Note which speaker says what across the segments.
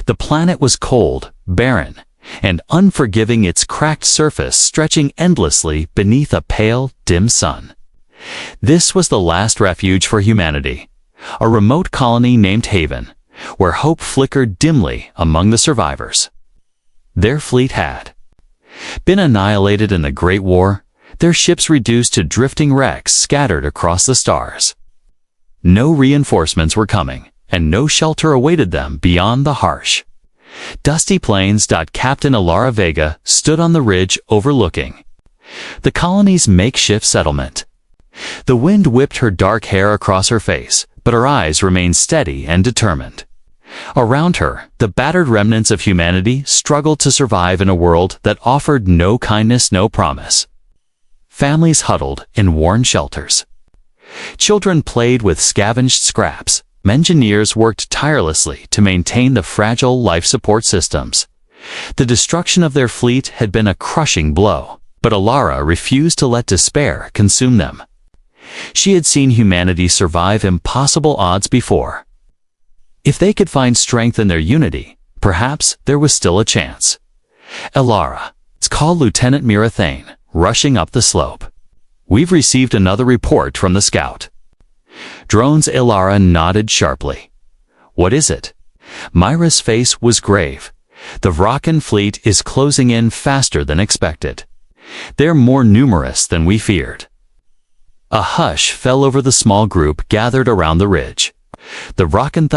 Speaker 1: The planet was cold, barren, and unforgiving, its cracked surface stretching endlessly beneath a pale, dim sun. This was the last refuge for humanity, a remote colony named Haven, where hope flickered dimly among the survivors. Their fleet had been annihilated in the Great War, their ships reduced to drifting wrecks scattered across the stars. No reinforcements were coming, and no shelter awaited them beyond the harsh, dusty plains. Captain Alara Vega stood on the ridge overlooking the colony's makeshift settlement. The wind whipped her dark hair across her face, but her eyes remained steady and determined. Around her, the battered remnants of humanity struggled to survive in a world that offered no kindness, no promise. Families huddled in worn shelters. Children played with scavenged scraps. Engineers worked tirelessly to maintain the fragile life support systems. The destruction of their fleet had been a crushing blow, but Alara refused to let despair consume them. She had seen humanity survive impossible odds before. If they could find strength in their unity, perhaps there was still a chance. Alara, it's called Lieutenant Mirathane, rushing up the slope. We've received another report from the scout. Drones. Alara nodded sharply. What is it? Myra's face was grave. The Vrakan fleet is closing in faster than expected. They're more numerous than we feared. A hush fell over the small group gathered around the ridge. The Vrakan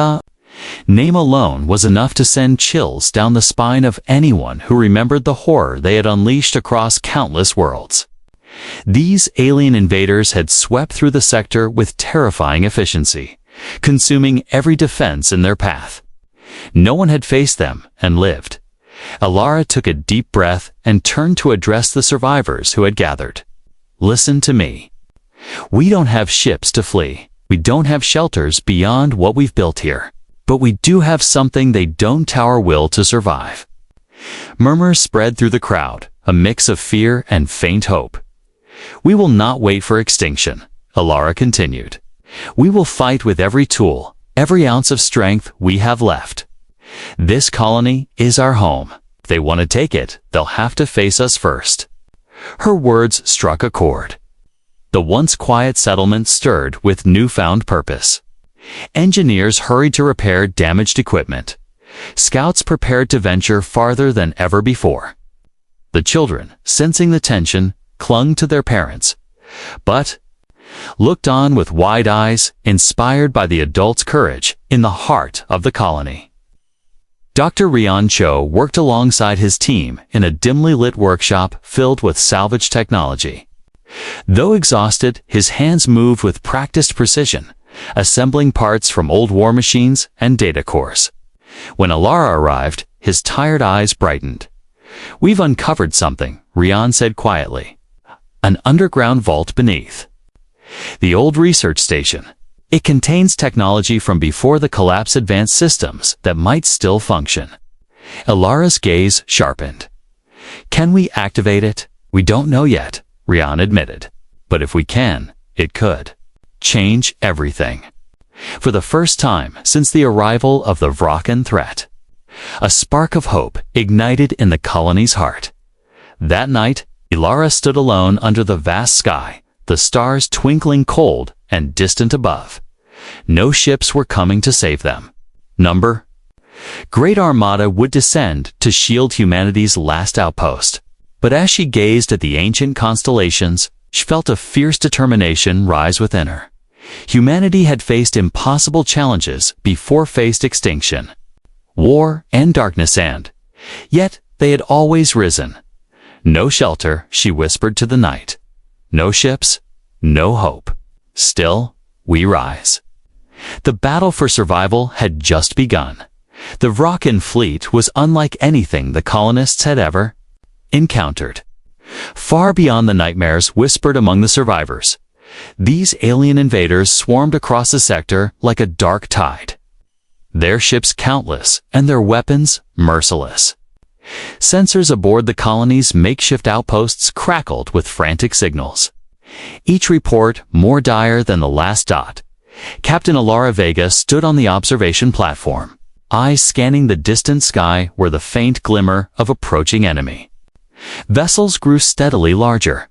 Speaker 1: name alone was enough to send chills down the spine of anyone who remembered the horror they had unleashed across countless worlds. These alien invaders had swept through the sector with terrifying efficiency, consuming every defense in their path. No one had faced them and lived. Alara took a deep breath and turned to address the survivors who had gathered. Listen to me. We don't have ships to flee. We don't have shelters beyond what we've built here. But we do have something they don't. Our will to survive. Murmurs spread through the crowd, a mix of fear and faint hope. We will not wait for extinction, Alara continued. We will fight with every tool, every ounce of strength we have left. This colony is our home. If they want to take it, they'll have to face us first. Her words struck a chord. The once quiet settlement stirred with newfound purpose. Engineers hurried to repair damaged equipment. Scouts prepared to venture farther than ever before. The children, sensing the tension, clung to their parents, but looked on with wide eyes, inspired by the adults' courage in the heart of the colony. Dr. Rian Cho worked alongside his team in a dimly lit workshop filled with salvage technology. Though exhausted, his hands moved with practiced precision, assembling parts from old war machines and data cores. When Alara arrived, his tired eyes brightened. We've uncovered something, Rian said quietly. An underground vault beneath the old research station. It contains technology from before the collapse, advanced systems that might still function. Alara's gaze sharpened. Can we activate it? We don't know yet, Rian admitted. But if we can, it could change everything. For the first time since the arrival of the Vrakan threat, a spark of hope ignited in the colony's heart. That night, Alara stood alone under the vast sky, the stars twinkling cold and distant above. No ships were coming to save them. Great Armada would descend to shield humanity's last outpost. But as she gazed at the ancient constellations, she felt a fierce determination rise within her. Humanity had faced impossible challenges before faced extinction, war and darkness, and yet they had always risen. No shelter, she whispered to the night. No ships, no hope. Still, we rise. The battle for survival had just begun. The Vrakan fleet was unlike anything the colonists had ever encountered. Far beyond the nightmares whispered among the survivors, these alien invaders swarmed across the sector like a dark tide. Their ships countless and their weapons merciless. Sensors aboard the colony's makeshift outposts crackled with frantic signals. Each report more dire than the last dot. Captain Alara Vega stood on the observation platform. eyes scanning the distant sky were the faint glimmer of approaching enemy. Vessels grew steadily larger.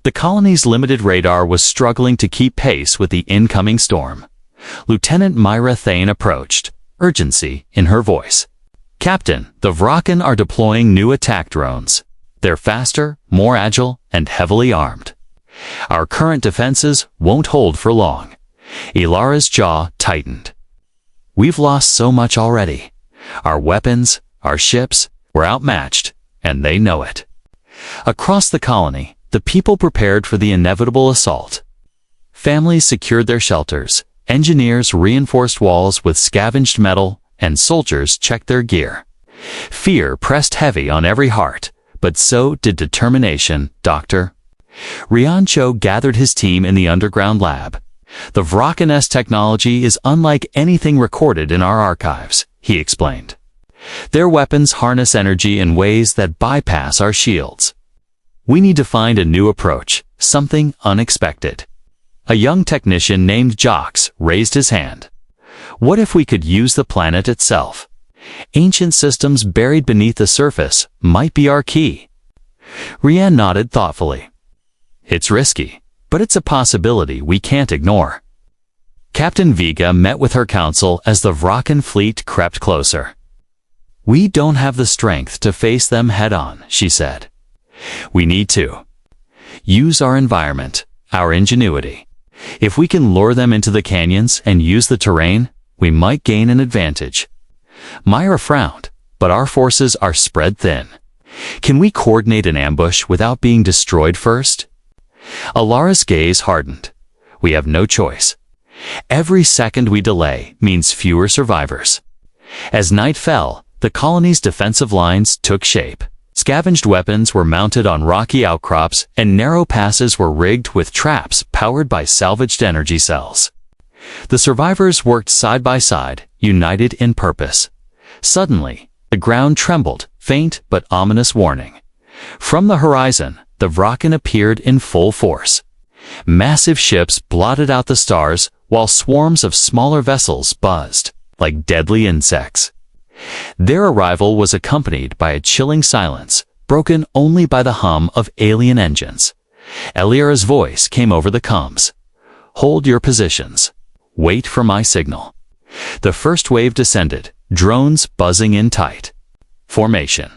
Speaker 1: The colony's limited radar was struggling to keep pace with the incoming storm. Lieutenant Myra Thane approached, urgency in her voice. "Captain, the Vraken are deploying new attack drones. They're faster, more agile, and heavily armed. Our current defenses won't hold for long." Ilara's jaw tightened. "We've lost so much already. Our weapons, our ships, were outmatched, and they know it." Across the colony, the people prepared for the inevitable assault. Families secured their shelters, engineers reinforced walls with scavenged metal, and soldiers checked their gear. Fear pressed heavy on every heart, but so did determination, Doctor. Riancho gathered his team in the underground lab. "The Vraken-S technology is unlike anything recorded in our archives," he explained. "Their weapons harness energy in ways that bypass our shields. We need to find a new approach, something unexpected." A young technician named Jox raised his hand. "What if we could use the planet itself? Ancient systems buried beneath the surface might be our key." Rian nodded thoughtfully. "It's risky, but it's a possibility we can't ignore." Captain Vega met with her council as the Vraken fleet crept closer. "We don't have the strength to face them head-on," she said. "We need to use our environment, our ingenuity. If we can lure them into the canyons and use the terrain, we might gain an advantage." Myra frowned, "But our forces are spread thin. Can we coordinate an ambush without being destroyed first?" Alara's gaze hardened. "We have no choice. Every second we delay means fewer survivors." As night fell, the colony's defensive lines took shape. Scavenged weapons were mounted on rocky outcrops, and narrow passes were rigged with traps powered by salvaged energy cells. The survivors worked side by side, united in purpose. Suddenly, the ground trembled, faint but ominous warning. From the horizon, the Vraken appeared in full force. Massive ships blotted out the stars, while swarms of smaller vessels buzzed, like deadly insects. Their arrival was accompanied by a chilling silence, broken only by the hum of alien engines. Elira's voice came over the comms. "Hold your positions. Wait for my signal." The first wave descended, drones buzzing in tight formation.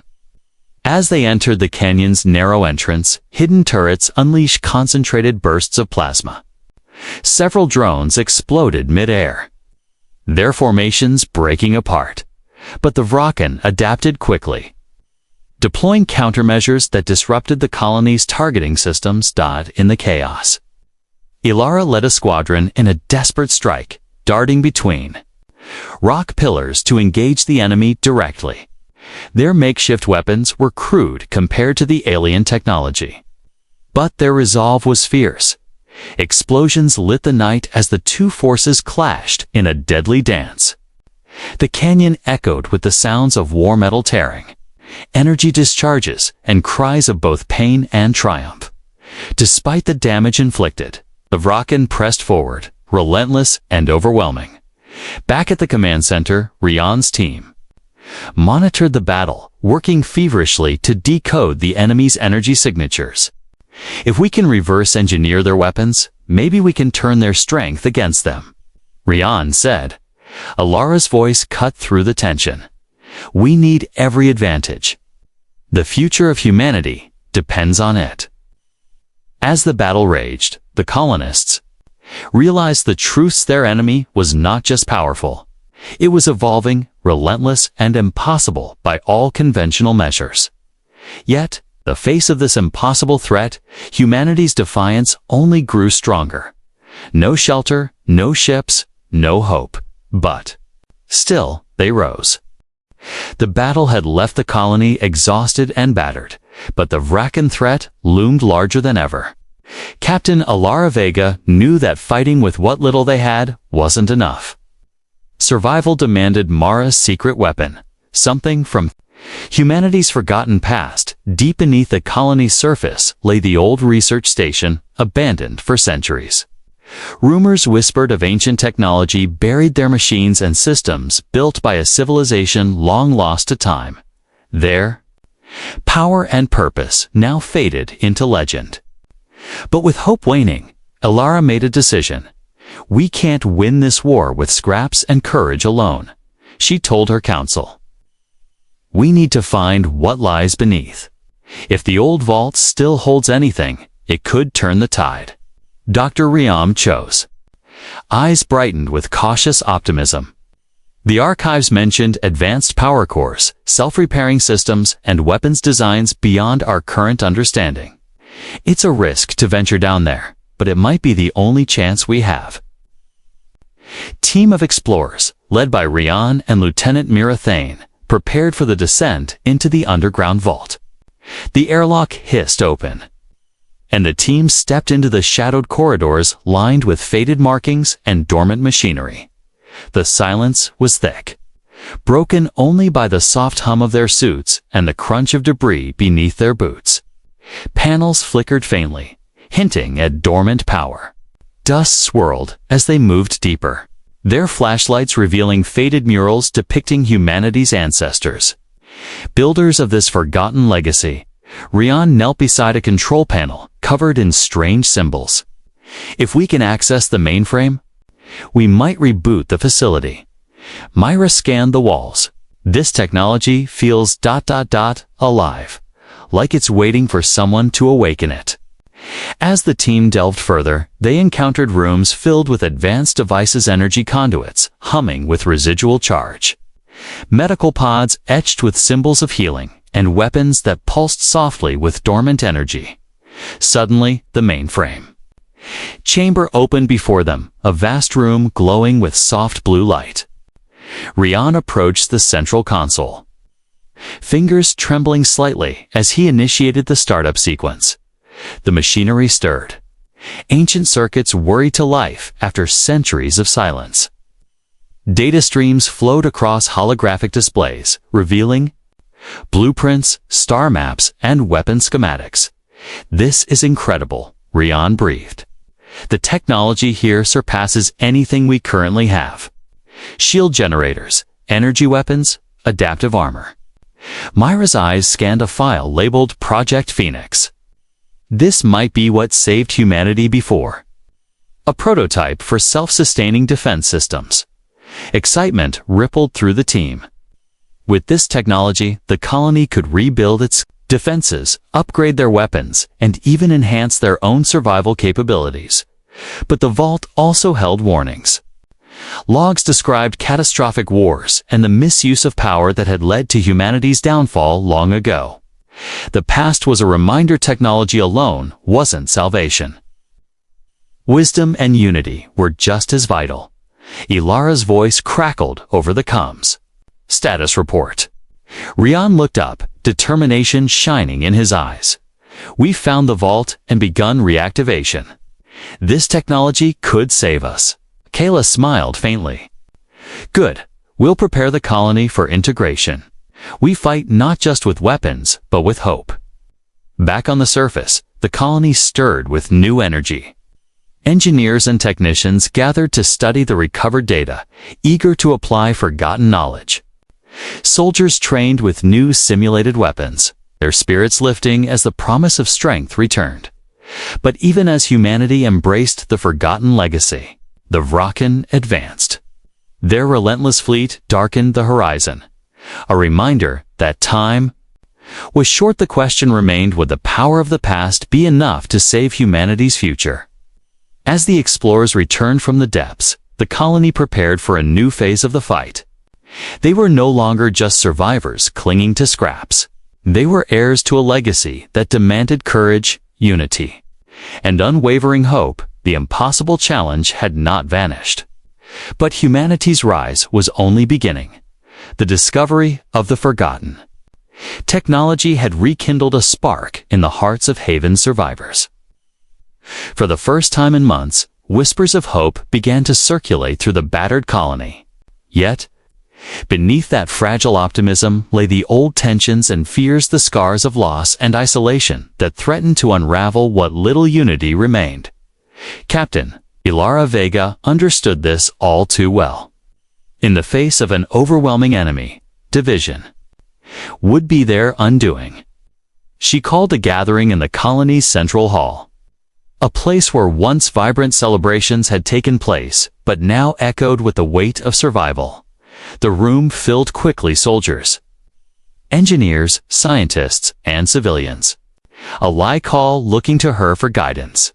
Speaker 1: As they entered the canyon's narrow entrance, hidden turrets unleashed concentrated bursts of plasma. Several drones exploded mid-air, their formations breaking apart. But the Vraken adapted quickly, deploying countermeasures that disrupted the colony's targeting systems. In the chaos, Ilara led a squadron in a desperate strike, darting between rock pillars to engage the enemy directly. Their makeshift weapons were crude compared to the alien technology, but their resolve was fierce. Explosions lit the night as the two forces clashed in a deadly dance. The canyon echoed with the sounds of war metal tearing, energy discharges, and cries of both pain and triumph. Despite the damage inflicted, the Vraken pressed forward, relentless and overwhelming. Back at the command center, Rian's team monitored the battle, working feverishly to decode the enemy's energy signatures. "If we can reverse engineer their weapons, maybe we can turn their strength against them," Rian said. Alara's voice cut through the tension. "We need every advantage. The future of humanity depends on it." As the battle raged, the colonists realized the truths their enemy was not just powerful. It was evolving, relentless, and impossible by all conventional measures. Yet, the face of this impossible threat, humanity's defiance only grew stronger. No shelter, no ships, no hope. But still, they rose. The battle had left the colony exhausted and battered, but the Vraken threat loomed larger than ever. Captain Alara Vega knew that fighting with what little they had wasn't enough. Survival demanded Mara's secret weapon, something from humanity's forgotten past. Deep beneath the colony's surface lay the old research station, abandoned for centuries. Rumors whispered of ancient technology buried their machines and systems built by a civilization long lost to time. Their power and purpose now faded into legend. But with hope waning, Elara made a decision. We can't win this war with scraps and courage alone, she told her council. We need to find what lies beneath. If the old vault still holds anything, it could turn the tide. Dr. Riam chose. Eyes brightened with cautious optimism. The archives mentioned advanced power cores, self-repairing systems, and weapons designs beyond our current understanding. It's a risk to venture down there, but it might be the only chance we have. Team of explorers, led by Rian and Lieutenant Mirathane, prepared for the descent into the underground vault. The airlock hissed open, and the team stepped into the shadowed corridors lined with faded markings and dormant machinery. The silence was thick, broken only by the soft hum of their suits and the crunch of debris beneath their boots. Panels flickered faintly, hinting at dormant power. Dust swirled as they moved deeper, their flashlights revealing faded murals depicting humanity's ancestors. Builders of this forgotten legacy, Rian knelt beside a control panel covered in strange symbols. If we can access the mainframe, we might reboot the facility. Myra scanned the walls. This technology feels ... alive, like it's waiting for someone to awaken it. As the team delved further, they encountered rooms filled with advanced devices' energy conduits, humming with residual charge. Medical pods etched with symbols of healing, and weapons that pulsed softly with dormant energy. Suddenly, the mainframe chamber opened before them, a vast room glowing with soft blue light. Rian approached the central console, fingers trembling slightly as he initiated the startup sequence. The machinery stirred. Ancient circuits worried to life after centuries of silence. Data streams flowed across holographic displays, revealing blueprints, star maps, and weapon schematics. This is incredible, Rian breathed. The technology here surpasses anything we currently have. Shield generators, energy weapons, adaptive armor. Myra's eyes scanned a file labeled Project Phoenix. This might be what saved humanity before. A prototype for self-sustaining defense systems. Excitement rippled through the team. With this technology, the colony could rebuild its defenses, upgrade their weapons, and even enhance their own survival capabilities. But the vault also held warnings. Logs described catastrophic wars and the misuse of power that had led to humanity's downfall long ago. The past was a reminder technology alone wasn't salvation. Wisdom and unity were just as vital. Elara's voice crackled over the comms. Status report. Rian looked up, determination shining in his eyes. We've found the vault and begun reactivation. This technology could save us. Kayla smiled faintly. Good. We'll prepare the colony for integration. We fight not just with weapons, but with hope. Back on the surface, the colony stirred with new energy. Engineers and technicians gathered to study the recovered data, eager to apply forgotten knowledge. Soldiers trained with new simulated weapons, their spirits lifting as the promise of strength returned. But even as humanity embraced the forgotten legacy, the Vrakan advanced. Their relentless fleet darkened the horizon, a reminder that time was short. The question remained, would the power of the past be enough to save humanity's future? As the explorers returned from the depths, the colony prepared for a new phase of the fight. They were no longer just survivors clinging to scraps. They were heirs to a legacy that demanded courage, unity, and unwavering hope. The impossible challenge had not vanished. But humanity's rise was only beginning. The discovery of the forgotten. Technology had rekindled a spark in the hearts of Haven's survivors. For the first time in months, whispers of hope began to circulate through the battered colony. Yet, beneath that fragile optimism lay the old tensions and fears, the scars of loss and isolation that threatened to unravel what little unity remained. Captain, Ilara Vega understood this all too well. In the face of an overwhelming enemy, division would be their undoing. She called a gathering in the colony's central hall, a place where once vibrant celebrations had taken place, but now echoed with the weight of survival. The room filled quickly soldiers, engineers, scientists, and civilians, alike all looking to her for guidance.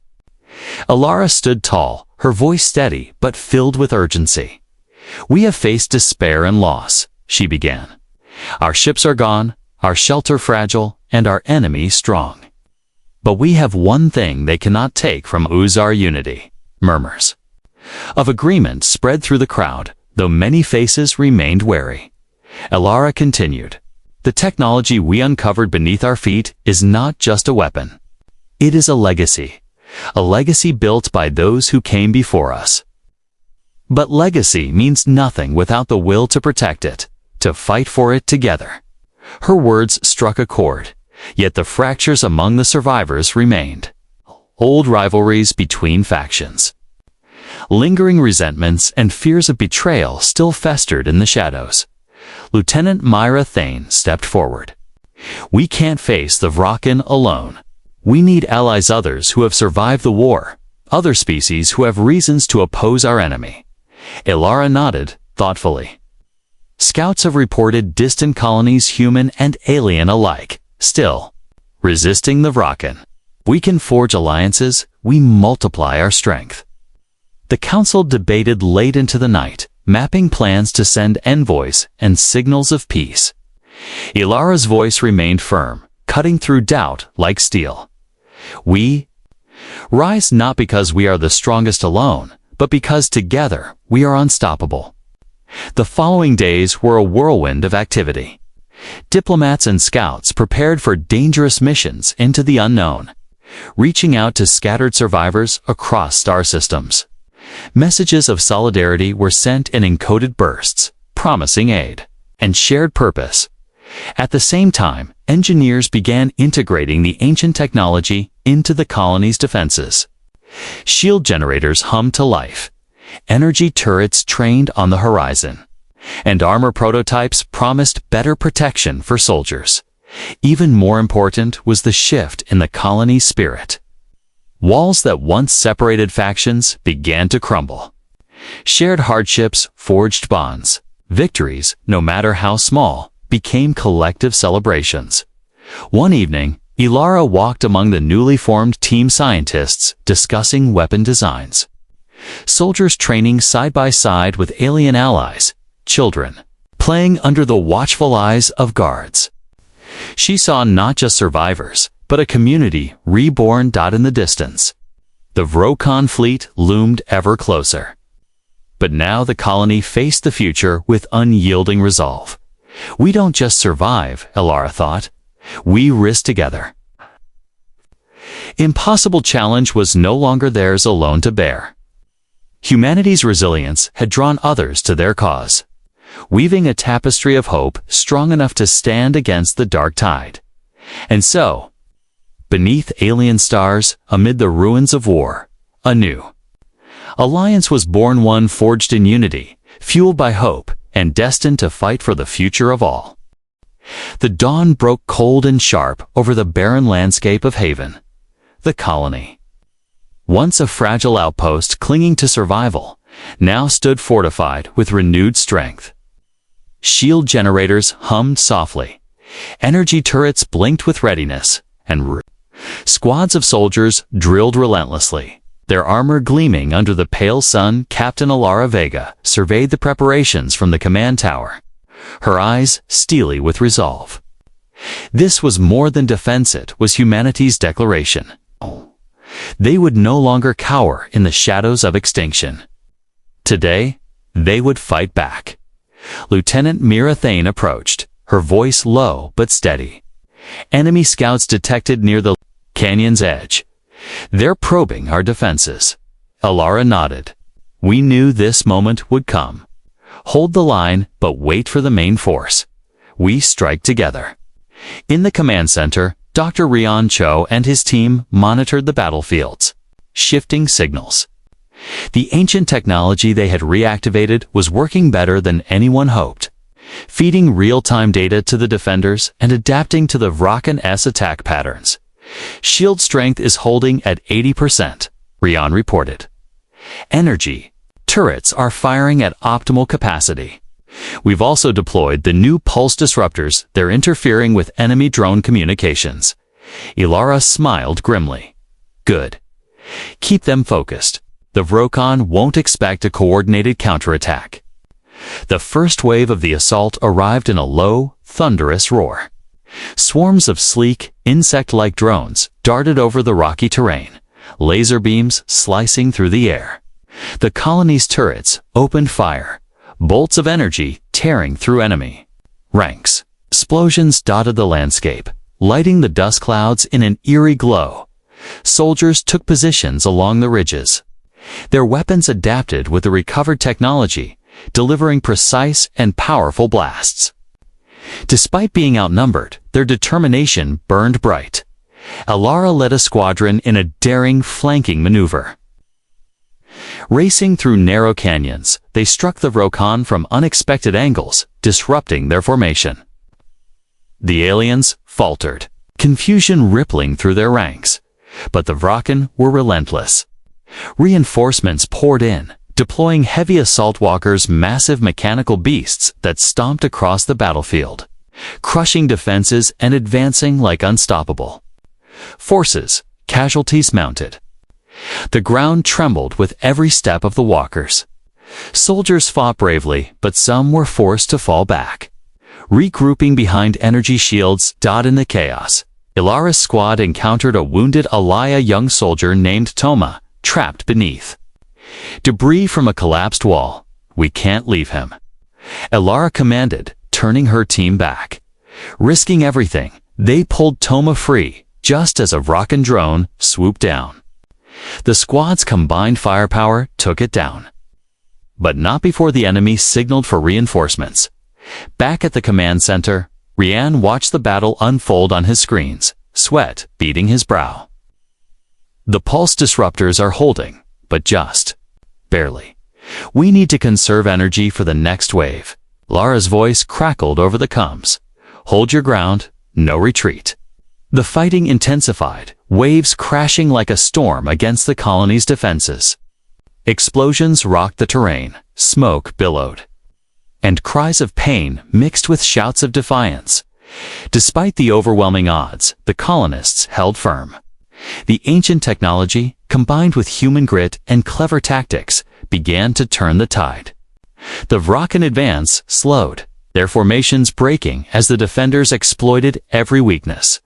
Speaker 1: Ilara stood tall, her voice steady but filled with urgency. "We have faced despair and loss," she began. "Our ships are gone, our shelter fragile, and our enemy strong. But we have one thing they cannot take from us, our unity." Murmurs of agreement spread through the crowd, though many faces remained wary. Ilara continued, "The technology we uncovered beneath our feet is not just a weapon. It is a legacy built by those who came before us. But legacy means nothing without the will to protect it, to fight for it together." Her words struck a chord, yet the fractures among the survivors remained. Old rivalries between factions, lingering resentments and fears of betrayal still festered in the shadows. Lieutenant Myra Thane stepped forward. "We can't face the Vraken alone. We need allies, others who have survived the war, other species who have reasons to oppose our enemy." Ilara nodded thoughtfully. "Scouts have reported distant colonies, human and alien alike, still resisting the Vraken. We can forge alliances, we multiply our strength." The council debated late into the night, mapping plans to send envoys and signals of peace. Ilara's voice remained firm, cutting through doubt like steel. "We rise not because we are the strongest alone, but because together we are unstoppable." The following days were a whirlwind of activity. Diplomats and scouts prepared for dangerous missions into the unknown, reaching out to scattered survivors across star systems. Messages of solidarity were sent in encoded bursts, promising aid and shared purpose. At the same time, engineers began integrating the ancient technology into the colony's defenses. Shield generators hummed to life, energy turrets trained on the horizon, and armor prototypes promised better protection for soldiers. Even more important was the shift in the colony's spirit. Walls that once separated factions began to crumble. Shared hardships forged bonds. Victories, no matter how small, became collective celebrations. One evening, Ilara walked among the newly formed team scientists discussing weapon designs. Soldiers training side by side with alien allies, children playing under the watchful eyes of guards. She saw not just survivors, but a community reborn. In the distance, the Vrokon fleet loomed ever closer. But now the colony faced the future with unyielding resolve. "We don't just survive," Ilara thought. "We risk together." Impossible challenge was no longer theirs alone to bear. Humanity's resilience had drawn others to their cause, weaving a tapestry of hope strong enough to stand against the dark tide. And so, beneath alien stars, amid the ruins of war, a new alliance was born, one forged in unity, fueled by hope, and destined to fight for the future of all. The dawn broke cold and sharp over the barren landscape of Haven, the colony. Once a fragile outpost clinging to survival, now stood fortified with renewed strength. Shield generators hummed softly, energy turrets blinked with readiness, and squads of soldiers drilled relentlessly. Their armor gleaming under the pale sun, Captain Ilara Vega surveyed the preparations from the command tower, her eyes steely with resolve. This was more than defense, it was humanity's declaration. They would no longer cower in the shadows of extinction. Today, they would fight back. Lieutenant Myra Thane approached, her voice low but steady. "Enemy scouts detected near the canyon's edge. They're probing our defenses." Ilara nodded. "We knew this moment would come. Hold the line, but wait for the main force. We strike together." In the command center, Dr. Rian Cho and his team monitored the battlefields, shifting signals. The ancient technology they had reactivated was working better than anyone hoped, feeding real-time data to the defenders and adapting to the Vrakan-S attack patterns. Shield strength is holding at 80%, Rian reported. Energy. Turrets are firing at optimal capacity. We've also deployed the new pulse disruptors. They're interfering with enemy drone communications. Ilara smiled grimly. Good. Keep them focused. The Vrokan won't expect a coordinated counterattack. The first wave of the assault arrived in a low, thunderous roar. Swarms of sleek, insect-like drones darted over the rocky terrain, laser beams slicing through the air. The colony's turrets opened fire, bolts of energy tearing through enemy ranks. Explosions dotted the landscape, lighting the dust clouds in an eerie glow. Soldiers took positions along the ridges. Their weapons adapted with the recovered technology, delivering precise and powerful blasts. Despite being outnumbered, their determination burned bright. Ilara led a squadron in a daring flanking maneuver. Racing through narrow canyons, they struck the Vrokan from unexpected angles, disrupting their formation. The aliens faltered, confusion rippling through their ranks. But the Vrakan were relentless. Reinforcements poured in, deploying heavy assault walkers, massive mechanical beasts that stomped across the battlefield, crushing defenses and advancing like unstoppable forces. Casualties mounted. The ground trembled with every step of the walkers. Soldiers fought bravely, but some were forced to fall back. Regrouping behind energy shields in the chaos, Ilara's squad encountered a wounded Alaya young soldier named Toma, trapped beneath debris from a collapsed wall. We can't leave him, Ilara commanded, turning her team back. Risking everything, they pulled Toma free, just as a Vrakan drone swooped down. The squad's combined firepower took it down. But not before the enemy signaled for reinforcements. Back at the command center, Rian watched the battle unfold on his screens, sweat beading his brow. The pulse disruptors are holding, but just barely. We need to conserve energy for the next wave. Lara's voice crackled over the comms. Hold your ground, no retreat. The fighting intensified, waves crashing like a storm against the colony's defenses. Explosions rocked the terrain, smoke billowed, and cries of pain mixed with shouts of defiance. Despite the overwhelming odds, the colonists held firm. The ancient technology, combined with human grit and clever tactics, began to turn the tide. The Vrakan advance slowed, their formations breaking as the defenders exploited every weakness.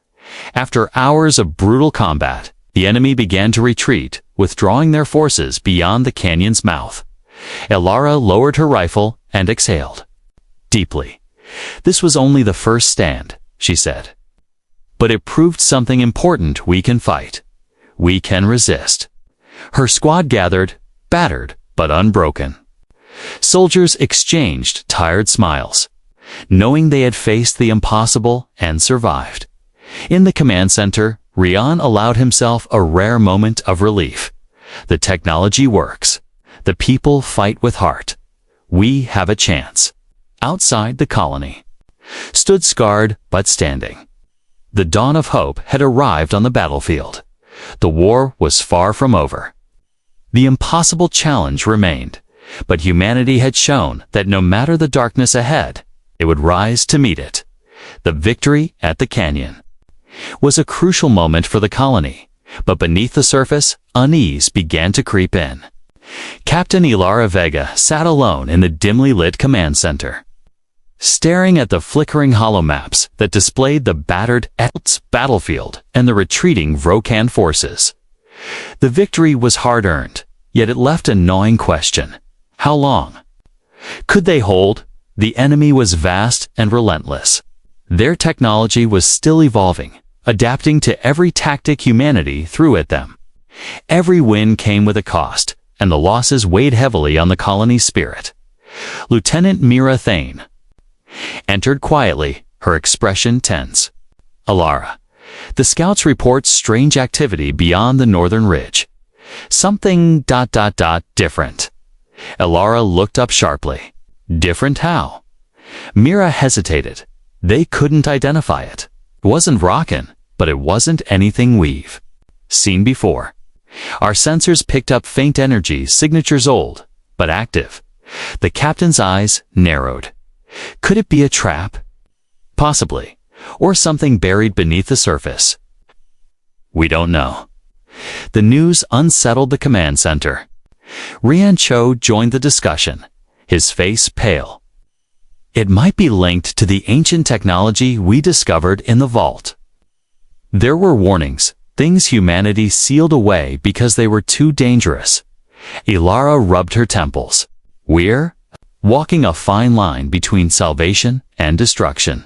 Speaker 1: After hours of brutal combat, the enemy began to retreat, withdrawing their forces beyond the canyon's mouth. Ilara lowered her rifle and exhaled deeply. This was only the first stand, she said. But it proved something important. We can fight. We can resist. Her squad gathered, battered but unbroken. Soldiers exchanged tired smiles, knowing they had faced the impossible and survived. In the command center, Rian allowed himself a rare moment of relief. The technology works. The people fight with heart. We have a chance. Outside the colony stood scarred but standing. The dawn of hope had arrived on the battlefield. The war was far from over. The impossible challenge remained, but humanity had shown that no matter the darkness ahead, it would rise to meet it. The victory at the canyon was a crucial moment for the colony, but beneath the surface, unease began to creep in. Captain Ilara Vega sat alone in the dimly lit command center, staring at the flickering holomaps that displayed the battered Orcs battlefield and the retreating Vrokan forces. The victory was hard-earned, yet it left a gnawing question. How long could they hold? The enemy was vast and relentless. Their technology was still evolving, adapting to every tactic humanity threw at them. Every win came with a cost, and the losses weighed heavily on the colony's spirit. Lieutenant Mira Thane entered quietly, her expression tense. Ilara, the scouts report strange activity beyond the northern ridge. Something ... different. Elara looked up sharply. Different how? Mira hesitated. They couldn't identify it. It wasn't rockin', but it wasn't anything we've seen before. Our sensors picked up faint energy signatures old, but active. The captain's eyes narrowed. Could it be a trap? Possibly. Or something buried beneath the surface. We don't know. The news unsettled the command center. Rian Cho joined the discussion, his face pale. It might be linked to the ancient technology we discovered in the vault. There were warnings, things humanity sealed away because they were too dangerous. Elara rubbed her temples. We're walking a fine line between salvation and destruction.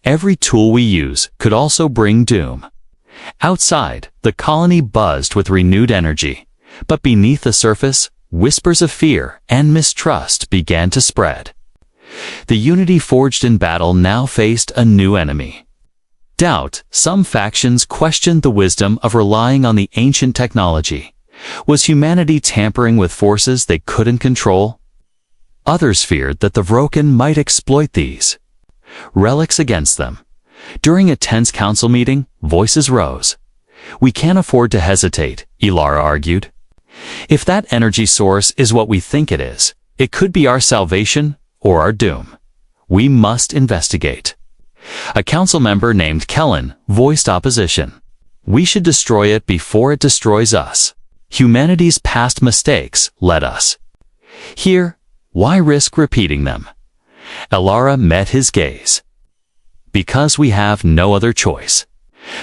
Speaker 1: Every tool we use could also bring doom. Outside, the colony buzzed with renewed energy, but beneath the surface, whispers of fear and mistrust began to spread. The unity forged in battle now faced a new enemy. Doubt. Some factions questioned the wisdom of relying on the ancient technology. Was humanity tampering with forces they couldn't control? Others feared that the Vroken might exploit these relics against them. During a tense council meeting, voices rose. We can't afford to hesitate, Elara argued. If that energy source is what we think it is, it could be our salvation or our doom. We must investigate. A council member named Kellen voiced opposition. We should destroy it before it destroys us. Humanity's past mistakes led us here. Why risk repeating them? Elara met his gaze. Because we have no other choice.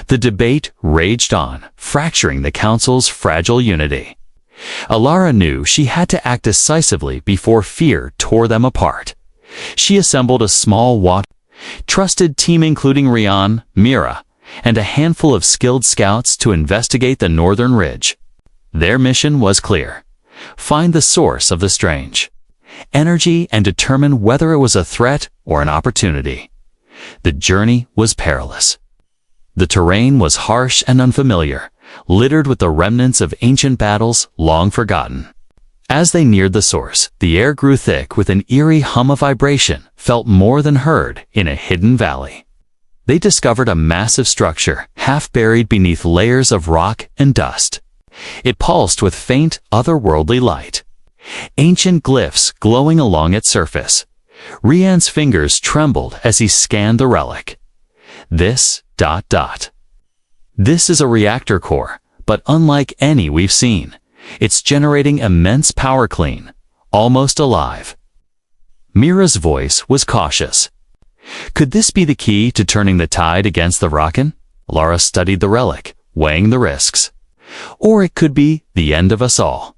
Speaker 1: The debate raged on, fracturing the council's fragile unity. Elara knew she had to act decisively before fear tore them apart. She assembled a small trusted team including Rian, Mira, and a handful of skilled scouts to investigate the northern ridge. Their mission was clear. Find the source of the strange energy and determine whether it was a threat or an opportunity. The journey was perilous. The terrain was harsh and unfamiliar, littered with the remnants of ancient battles long forgotten. As they neared the source, the air grew thick with an eerie hum of vibration felt more than heard in a hidden valley. They discovered a massive structure, half buried beneath layers of rock and dust. It pulsed with faint, otherworldly light. Ancient glyphs glowing along its surface. Rian's fingers trembled as he scanned the relic. This ... This is a reactor core, but unlike any we've seen. It's generating immense power clean, almost alive. Mira's voice was cautious. Could this be the key to turning the tide against the Rocken? Lara studied the relic, weighing the risks. Or it could be the end of us all.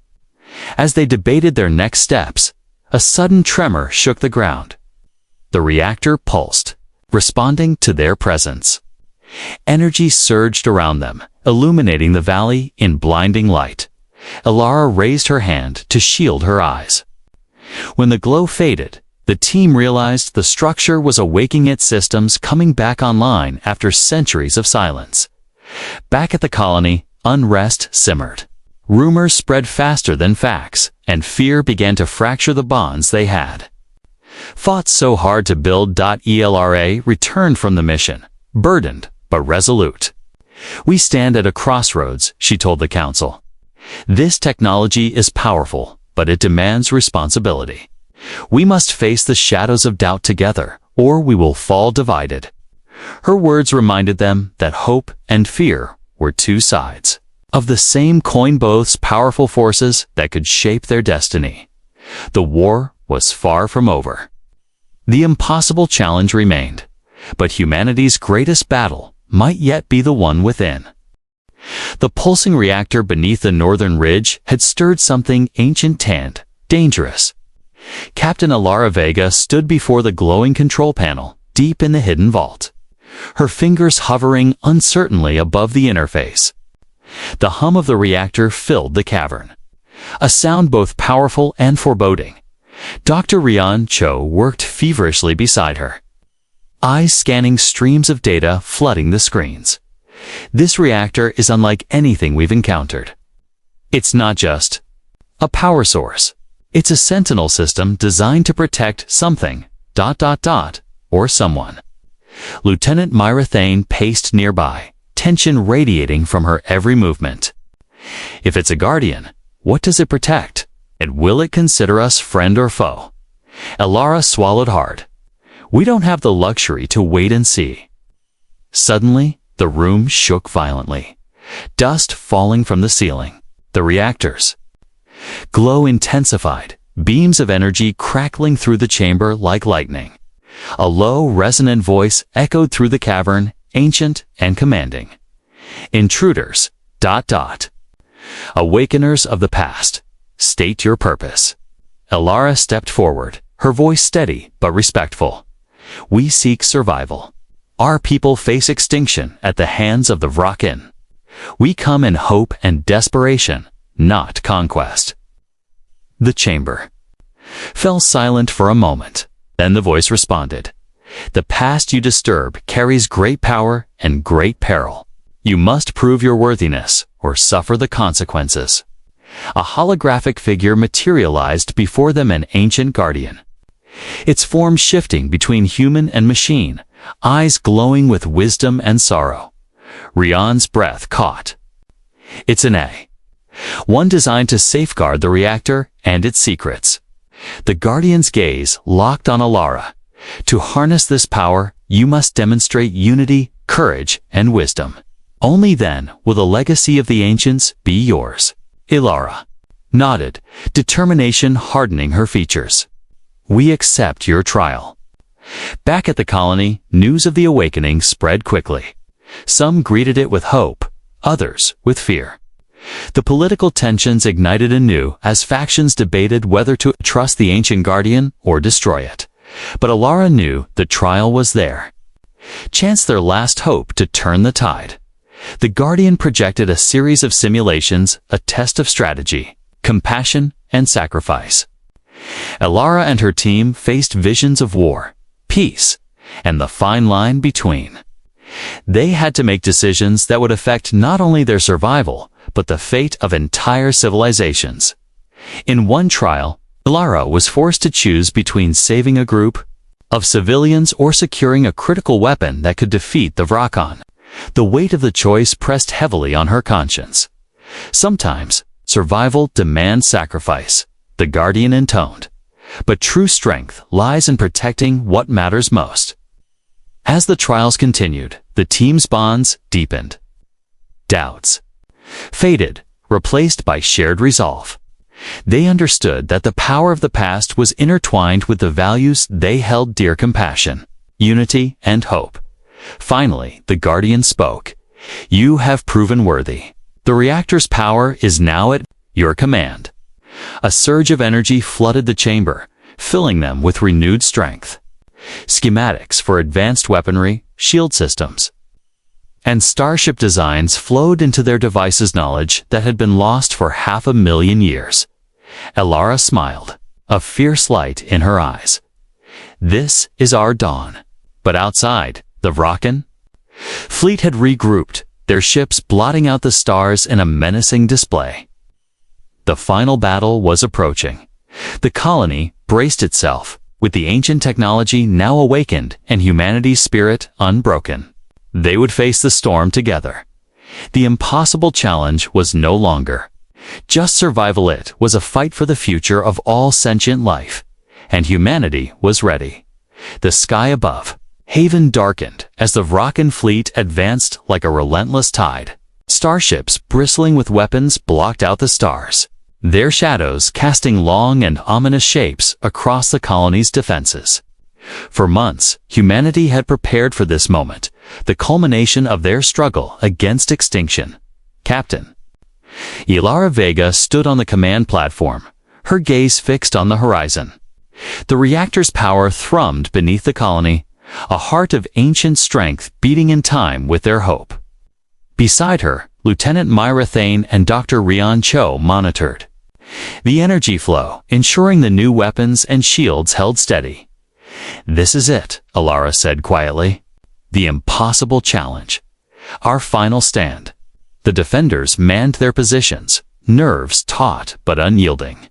Speaker 1: As they debated their next steps, a sudden tremor shook the ground. The reactor pulsed, responding to their presence. Energy surged around them, illuminating the valley in blinding light. Elara raised her hand to shield her eyes. When the glow faded, the team realized the structure was awakening its systems coming back online after centuries of silence. Back at the colony, unrest simmered. Rumors spread faster than facts, and fear began to fracture the bonds they had. Fought so hard to build. Elara returned from the mission, burdened but resolute. We stand at a crossroads, she told the council. This technology is powerful, but it demands responsibility. We must face the shadows of doubt together, or we will fall divided. Her words reminded them that hope and fear were two sides of the same coin, both powerful forces that could shape their destiny. The war was far from over. The impossible challenge remained, but humanity's greatest battle might yet be the one within. The pulsing reactor beneath the northern ridge had stirred something ancient and dangerous. Captain Elara Vega stood before the glowing control panel, deep in the hidden vault, her fingers hovering uncertainly above the interface. The hum of the reactor filled the cavern, a sound both powerful and foreboding. Dr. Rian Cho worked feverishly beside her, eyes scanning streams of data flooding the screens. This reactor is unlike anything we've encountered. It's not just a power source. It's a sentinel system designed to protect something, or someone. Lieutenant Myra Thane paced nearby, tension radiating from her every movement. If it's a guardian, what does it protect? And will it consider us friend or foe? Elara swallowed hard. We don't have the luxury to wait and see. Suddenly, the room shook violently. Dust falling from the ceiling. The reactors. Glow intensified, beams of energy crackling through the chamber like lightning. A low, resonant voice echoed through the cavern, ancient and commanding. Intruders, Awakeners of the past, state your purpose. Elara stepped forward, her voice steady but respectful. We seek survival. Our people face extinction at the hands of the Vraken. We come in hope and desperation, not conquest. The chamber fell silent for a moment. Then the voice responded. The past you disturb carries great power and great peril. You must prove your worthiness or suffer the consequences. A holographic figure materialized before them, an ancient guardian. Its form shifting between human and machine, eyes glowing with wisdom and sorrow. Rion's breath caught. It's an A. One designed to safeguard the reactor and its secrets. The Guardian's gaze locked on Elara. To harness this power, you must demonstrate unity, courage, and wisdom. Only then will the legacy of the ancients be yours. Elara nodded, determination hardening her features. We accept your trial. Back at the colony, news of the awakening spread quickly. Some greeted it with hope, others with fear. The political tensions ignited anew as factions debated whether to trust the ancient guardian or destroy it. But Elara knew the trial was there. Chance their last hope to turn the tide. The guardian projected a series of simulations, a test of strategy, compassion, and sacrifice. Elara and her team faced visions of war, peace, and the fine line between. They had to make decisions that would affect not only their survival, but the fate of entire civilizations. In one trial, Elara was forced to choose between saving a group of civilians or securing a critical weapon that could defeat the Vrakan. The weight of the choice pressed heavily on her conscience. Sometimes, survival demands sacrifice, the Guardian intoned. But true strength lies in protecting what matters most. As the trials continued, the team's bonds deepened. Doubts faded, replaced by shared resolve. They understood that the power of the past was intertwined with the values they held dear: compassion, unity, and hope. Finally, the Guardian spoke. You have proven worthy. The reactor's power is now at your command. A surge of energy flooded the chamber, filling them with renewed strength. Schematics for advanced weaponry, shield systems, and starship designs flowed into their devices, knowledge that had been lost for 500,000 years. Elara smiled, a fierce light in her eyes. This is our dawn. But outside, the Vraken fleet had regrouped, their ships blotting out the stars in a menacing display. The final battle was approaching. The colony braced itself, with the ancient technology now awakened and humanity's spirit unbroken. They would face the storm together. The impossible challenge was no longer just survival. It was a fight for the future of all sentient life. And humanity was ready. The sky above Haven darkened as the Vraken fleet advanced like a relentless tide. Starships bristling with weapons blocked out the stars, their shadows casting long and ominous shapes across the colony's defenses. For months, humanity had prepared for this moment, the culmination of their struggle against extinction. Captain Elara Vega stood on the command platform, her gaze fixed on the horizon. The reactor's power thrummed beneath the colony, a heart of ancient strength beating in time with their hope. Beside her, Lieutenant Myra Thane and Dr. Rion Cho monitored the energy flow, ensuring the new weapons and shields held steady. This is it, Elara said quietly. The impossible challenge. Our final stand. The defenders manned their positions, nerves taut but unyielding.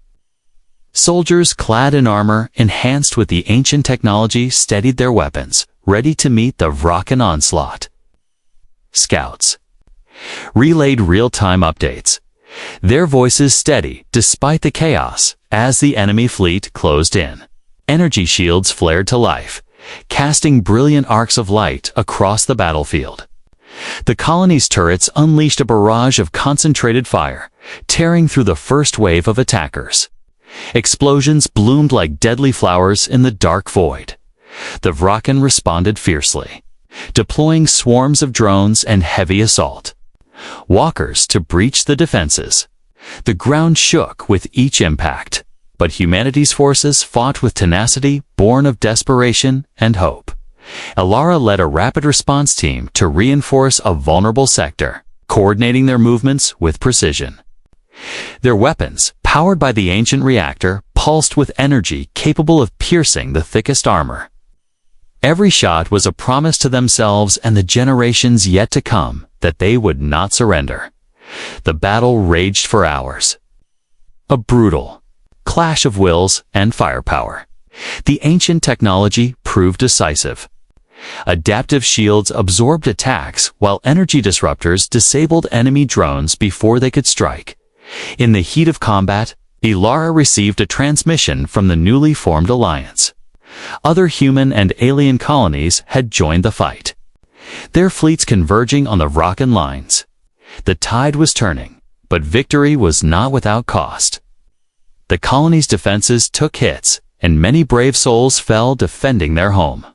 Speaker 1: Soldiers clad in armor enhanced with the ancient technology steadied their weapons, ready to meet the Vrakan onslaught. Scouts relayed real-time updates, their voices steady despite the chaos as the enemy fleet closed in. Energy shields flared to life, casting brilliant arcs of light across the battlefield. The colony's turrets unleashed a barrage of concentrated fire, tearing through the first wave of attackers. Explosions bloomed like deadly flowers in the dark void. The Vrakan responded fiercely, deploying swarms of drones and heavy assault walkers to breach the defenses. The ground shook with each impact, but humanity's forces fought with tenacity born of desperation and hope. Elara led a rapid response team to reinforce a vulnerable sector, coordinating their movements with precision. Their weapons, powered by the ancient reactor, pulsed with energy capable of piercing the thickest armor. Every shot was a promise to themselves and the generations yet to come that they would not surrender. The battle raged for hours. A brutal clash of wills and firepower. The ancient technology proved decisive. Adaptive shields absorbed attacks while energy disruptors disabled enemy drones before they could strike. In the heat of combat, Elara received a transmission from the newly formed alliance. Other human and alien colonies had joined the fight, their fleets converging on the Vrakan lines. The tide was turning, but victory was not without cost. The colony's defenses took hits, and many brave souls fell defending their home.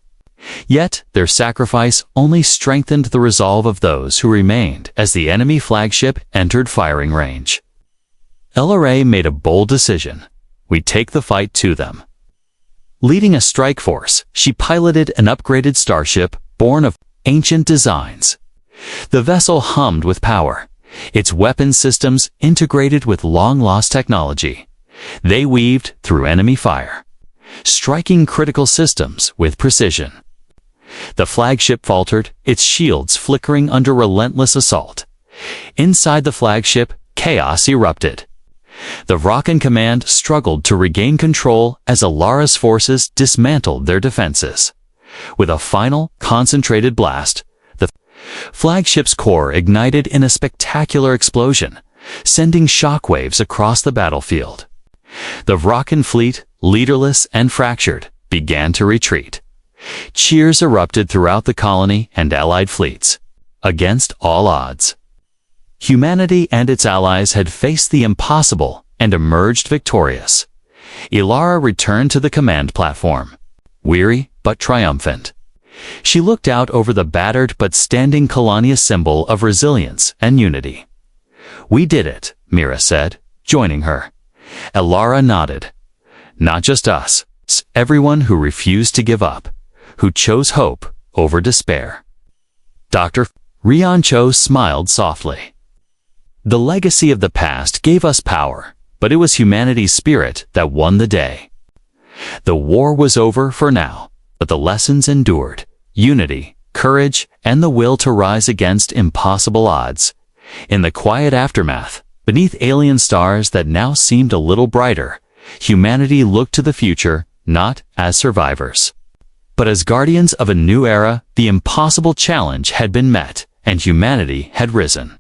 Speaker 1: Yet, their sacrifice only strengthened the resolve of those who remained as the enemy flagship entered firing range. LRA made a bold decision. We take the fight to them. Leading a strike force, she piloted an upgraded starship born of ancient designs. The vessel hummed with power, its weapon systems integrated with long-lost technology. They weaved through enemy fire, striking critical systems with precision. The flagship faltered, its shields flickering under relentless assault. Inside the flagship, chaos erupted. The Vrakan command struggled to regain control as Elara's forces dismantled their defenses. With a final, concentrated blast, the flagship's core ignited in a spectacular explosion, sending shockwaves across the battlefield. The Vrakan fleet, leaderless and fractured, began to retreat. Cheers erupted throughout the colony and allied fleets. Against all odds, humanity and its allies had faced the impossible and emerged victorious. Elara returned to the command platform, weary but triumphant. She looked out over the battered but standing Colonia symbol of resilience and unity. "We did it," Mira said, joining her. Elara nodded. "Not just us, everyone who refused to give up, who chose hope over despair." Dr. Rian Cho smiled softly. "The legacy of the past gave us power, but it was humanity's spirit that won the day. The war was over for now, but the lessons endured: unity, courage, and the will to rise against impossible odds. In the quiet aftermath, beneath alien stars that now seemed a little brighter, humanity looked to the future not as survivors, but as guardians of a new era. The impossible challenge had been met, and humanity had risen.